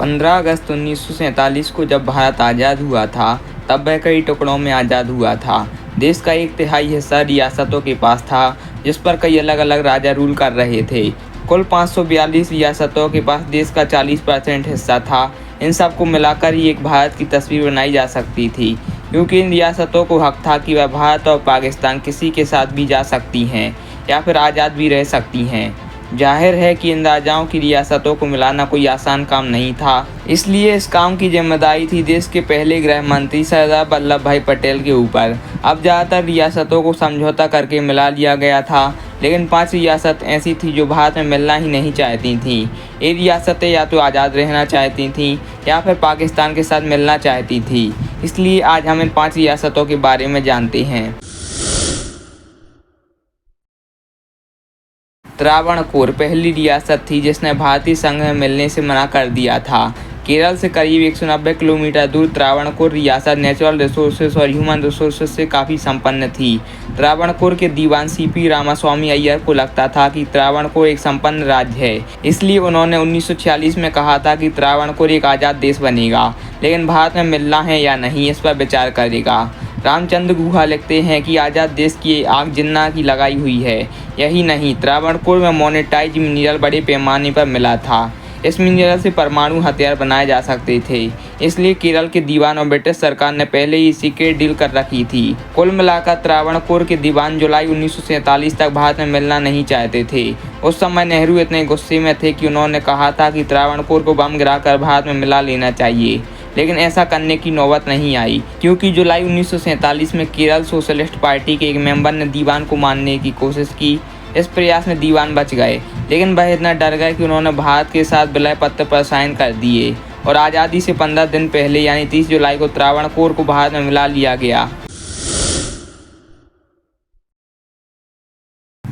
15 अगस्त 1947 को जब भारत आज़ाद हुआ था, तब वह कई टुकड़ों में आज़ाद हुआ था। देश का 1/3 हिस्सा रियासतों के पास था, जिस पर कई अलग-अलग राजा रूल कर रहे थे। कुल 542 रियासतों के पास देश का 40% हिस्सा था। इन सबको मिलाकर ही एक भारत की तस्वीर बनाई जा सकती थी, क्योंकि इन रियासतों को हक था कि वह भारत और पाकिस्तान किसी के साथ भी जा सकती हैं या फिर आज़ाद भी रह सकती हैं। जाहिर है कि इन राजाओं की रियासतों को मिलाना कोई आसान काम नहीं था, इसलिए इस काम की जिम्मेदारी थी देश के पहले गृह मंत्री सरदार वल्लभ भाई पटेल के ऊपर। अब ज़्यादातर रियासतों को समझौता करके मिला लिया गया था, लेकिन 5 रियासत ऐसी थी जो भारत में मिलना ही नहीं चाहती थीं। ये रियासतें या तो आज़ाद रहना चाहती थीं या फिर पाकिस्तान के साथ मिलना चाहती थी। इसलिए आज हम इन 5 रियासतों के बारे में जानते हैं। त्रावणकोर पहली रियासत थी जिसने भारतीय संघ में मिलने से मना कर दिया था। केरल से करीब 190 किलोमीटर दूर त्रावणकोर रियासत नेचुरल रिसोर्सेज और ह्यूमन रिसोर्सेज से काफ़ी संपन्न थी। त्रावणकोर के दीवान सीपी रामास्वामी अय्यर को लगता था कि त्रावणकोर एक संपन्न राज्य है, इसलिए उन्होंने 1946 में कहा था कि त्रावणकोर एक आज़ाद देश बनेगा, लेकिन भारत में मिलना है या नहीं इस पर विचार करेगा। रामचंद्र गुहा लिखते हैं कि आज़ाद देश की आग जिन्ना की लगाई हुई है। यही नहीं, त्रावणकोर में मोनेटाइज मिनरल बड़े पैमाने पर मिला था। इस मिनरल से परमाणु हथियार बनाए जा सकते थे, इसलिए केरल के दीवान और ब्रिटिश सरकार ने पहले ही सीक्रेट डील कर रखी थी। कुल मिलाकर त्रावणकोर के दीवान जुलाई 1947 तक भारत में मिलना नहीं चाहते थे। उस समय नेहरू इतने गुस्से में थे कि उन्होंने कहा था कि त्रावणकोर को बम गिराकर भारत में मिला लेना चाहिए, लेकिन ऐसा करने की नौबत नहीं आई, क्योंकि जुलाई 1947 में केरल सोशलिस्ट पार्टी के एक मेंबर ने दीवान को मारने की कोशिश की। इस प्रयास में दीवान बच गए, लेकिन वह इतना डर गए कि उन्होंने भारत के साथ विलय पत्र पर साइन कर दिए और आज़ादी से 15 दिन पहले यानी 30 जुलाई को त्रावणकोर को भारत में मिला लिया गया।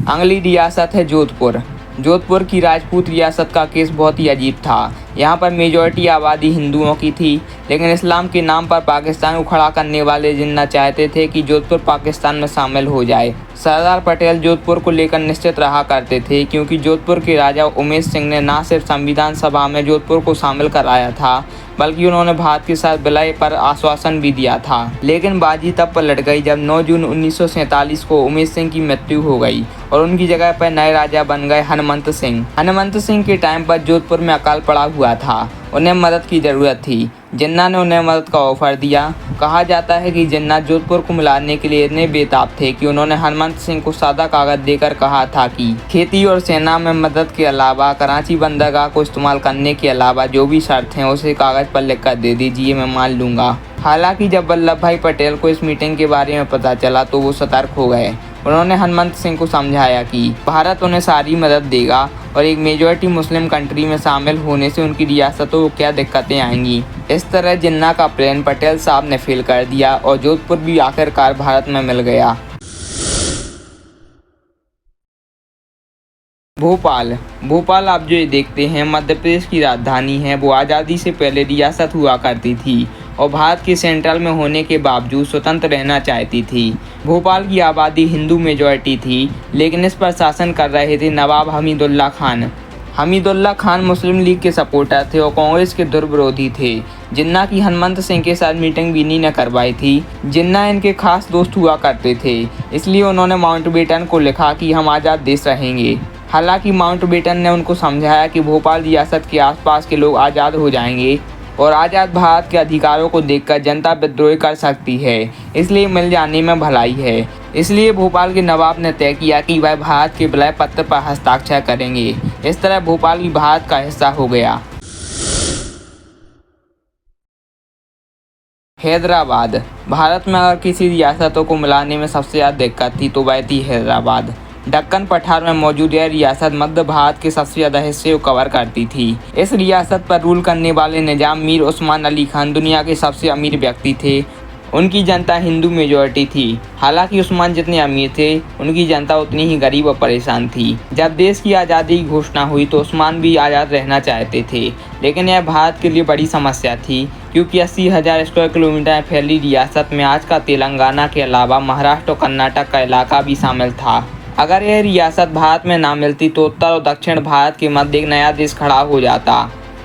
अगली रियासत है जोधपुर। जोधपुर की राजपूत रियासत का केस बहुत ही अजीब था। यहाँ पर मेजॉरिटी आबादी हिंदुओं की थी, लेकिन इस्लाम के नाम पर पाकिस्तान को खड़ा करने वाले जिन्ना चाहते थे कि जोधपुर पाकिस्तान में शामिल हो जाए। सरदार पटेल जोधपुर को लेकर निश्चित रहा करते थे, क्योंकि जोधपुर के राजा उमेश सिंह ने न सिर्फ संविधान सभा में जोधपुर को शामिल कराया था, बल्कि उन्होंने भारत के साथ विलय पर आश्वासन भी दिया था। लेकिन बाजी तब पलट गई जब 9 जून 1947 को उमेश सिंह की मृत्यु हो गई और उनकी जगह पर नए राजा बन गए हनुमंत सिंह। हनुमंत सिंह के टाइम पर जोधपुर में अकाल पड़ा हुआ था, उन्हें मदद की ज़रूरत थी। जिन्ना ने उन्हें मदद का ऑफर दिया। कहा जाता है कि जिन्ना जोधपुर को मिलाने के लिए इतने बेताब थे कि उन्होंने हनुमंत सिंह को सादा कागज देकर कहा था कि खेती और सेना में मदद के अलावा कराची बंदरगाह को इस्तेमाल करने के अलावा जो भी शर्त हैं उसे कागज़ पर लिख कर दे दीजिए, मैं मान लूँगा। हालांकि जब वल्लभ भाई पटेल को इस मीटिंग के बारे में पता चला तो वो सतर्क हो गए। उन्होंने हनुमंत सिंह को समझाया कि भारत उन्हें सारी मदद देगा और एक मेजॉरिटी मुस्लिम कंट्री में शामिल होने से उनकी रियासतों को क्या दिक्कतें आएंगी। इस तरह जिन्ना का प्लान पटेल साहब ने फेल कर दिया और जोधपुर भी आखिरकार भारत में मिल गया। भोपाल आप जो ये देखते हैं मध्य प्रदेश की राजधानी है। वो आज़ादी से पहले रियासत हुआ करती थी और भारत के सेंट्रल में होने के बावजूद स्वतंत्र रहना चाहती थी। भोपाल की आबादी हिंदू मेजॉरिटी थी, लेकिन इस पर शासन कर रहे थे नवाब हमीदुल्ला खान। हमीदुल्ला खान मुस्लिम लीग के सपोर्टर थे और कांग्रेस के दुर्विरोधी थे। जिन्ना की हनुमंत सिंह के साथ मीटिंग भी इन्हीं ने करवाई थी। जिन्ना इनके खास दोस्त हुआ करते थे, इसलिए उन्होंने माउंटबेटन को लिखा कि हम आज़ाद देश रहेंगे। हालांकि माउंटबेटन ने उनको समझाया कि भोपाल रियासत के आसपास के लोग आज़ाद हो जाएंगे और आज़ाद भारत के अधिकारों को देखकर जनता विद्रोह कर सकती है, इसलिए मिल जाने में भलाई है। इसलिए भोपाल के नवाब ने तय किया कि वह भारत के विलय पत्र पर हस्ताक्षर करेंगे। इस तरह भोपाल भी भारत का हिस्सा हो गया। हैदराबाद। भारत में अगर किसी रियासतों को मिलाने में सबसे ज़्यादा दिक्कत थी तो वह थी हैदराबाद। दक्कन पठार में मौजूद यह रियासत मध्य भारत के सबसे ज़्यादा हिस्से को कवर करती थी। इस रियासत पर रूल करने वाले निजाम मीर उस्मान अली खान दुनिया के सबसे अमीर व्यक्ति थे। उनकी जनता हिंदू मेजॉरिटी थी। हालांकि उस्मान जितने अमीर थे, उनकी जनता उतनी ही गरीब और परेशान थी। जब देश की आज़ादी की घोषणा हुई तो उस्मान भी आज़ाद रहना चाहते थे, लेकिन यह भारत के लिए बड़ी समस्या थी, क्योंकि 80,000 स्क्वायर किलोमीटर फैली रियासत में आज का तेलंगाना के अलावा महाराष्ट्र और कर्नाटक का इलाका भी शामिल था। अगर यह रियासत भारत में ना मिलती तो उत्तर और दक्षिण भारत के मध्य एक नया देश खड़ा हो जाता।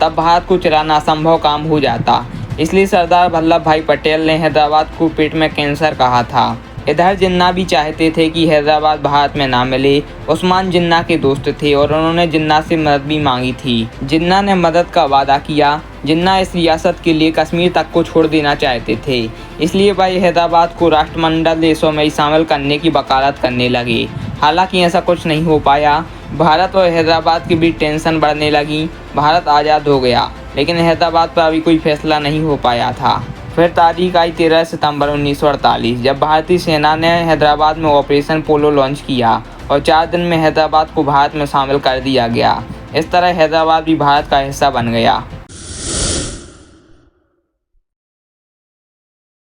तब भारत को चलाना असंभव काम हो जाता। इसलिए सरदार वल्लभ भाई पटेल ने हैदराबाद को पेट में कैंसर कहा था। इधर जिन्ना भी चाहते थे कि हैदराबाद भारत में ना मिले। उस्मान जिन्ना के दोस्त थे और उन्होंने जिन्ना से मदद भी मांगी थी। जिन्ना ने मदद का वादा किया। जिन्ना इस रियासत के लिए कश्मीर तक को छोड़ देना चाहते थे, इसलिए भाई हैदराबाद को राष्ट्रमंडल देशों में शामिल करने की वकालत करने लगे। हालांकि ऐसा कुछ नहीं हो पाया। भारत और हैदराबाद के बीच टेंशन बढ़ने लगी। भारत आज़ाद हो गया, लेकिन हैदराबाद पर अभी कोई फैसला नहीं हो पाया था। फिर तारीख आई 13 सितंबर 1948, जब भारतीय सेना ने हैदराबाद में ऑपरेशन पोलो लॉन्च किया और 4 दिन में हैदराबाद को भारत में शामिल कर दिया गया। इस तरह हैदराबाद भी भारत का हिस्सा बन गया।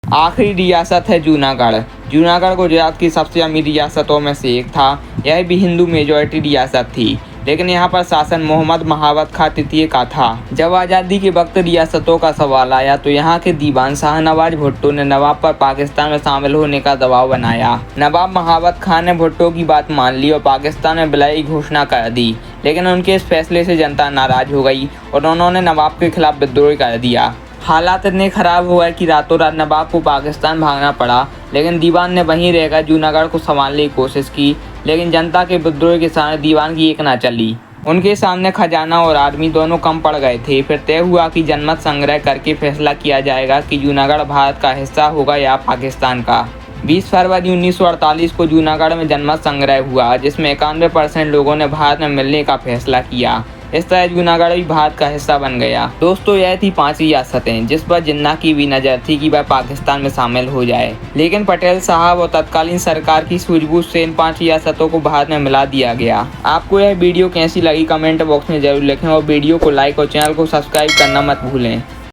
आखिरी रियासत है जूनागढ़। जूनागढ़ गुजरात की सबसे अमीर रियासतों में से एक था। यह भी हिंदू मेजॉरिटी रियासत थी, लेकिन यहाँ पर शासन मोहम्मद महावत खां तृतीय का था। जब आज़ादी के वक्त रियासतों का सवाल आया तो यहाँ के दीवान शाहनवाज भुट्टो ने नवाब पर पाकिस्तान में शामिल होने का दबाव बनाया। नवाब महावत खां ने भुट्टो की बात मान ली और पाकिस्तान में विलय की घोषणा कर दी, लेकिन उनके इस फैसले से जनता नाराज हो गई और उन्होंने नवाब के खिलाफ विद्रोह कर दिया। हालात इतने खराब हुए कि रातों रात नवाब को पाकिस्तान भागना पड़ा, लेकिन दीवान ने वहीं रहकर जूनागढ़ को संभालने की कोशिश की। लेकिन जनता के विद्रोह के सामने दीवान की एक ना चली। उनके सामने खजाना और आर्मी दोनों कम पड़ गए थे। फिर तय हुआ कि जनमत संग्रह करके फैसला किया जाएगा कि जूनागढ़ भारत का हिस्सा होगा या पाकिस्तान का। 20 फरवरी 1948 को जूनागढ़ में जनमत संग्रह हुआ, जिसमें 91% लोगों ने भारत में मिलने का फैसला किया। इस तरह जूनागढ़ भी भारत का हिस्सा बन गया। दोस्तों, यह थी 5 रियासतें जिस पर जिन्ना की भी नज़र थी कि वह पाकिस्तान में शामिल हो जाए, लेकिन पटेल साहब और तत्कालीन सरकार की सूझबूझ से इन 5 रियासतों को भारत में मिला दिया गया। आपको यह वीडियो कैसी लगी कमेंट बॉक्स में जरूर लिखें और वीडियो को लाइक और चैनल को सब्सक्राइब करना मत भूलें।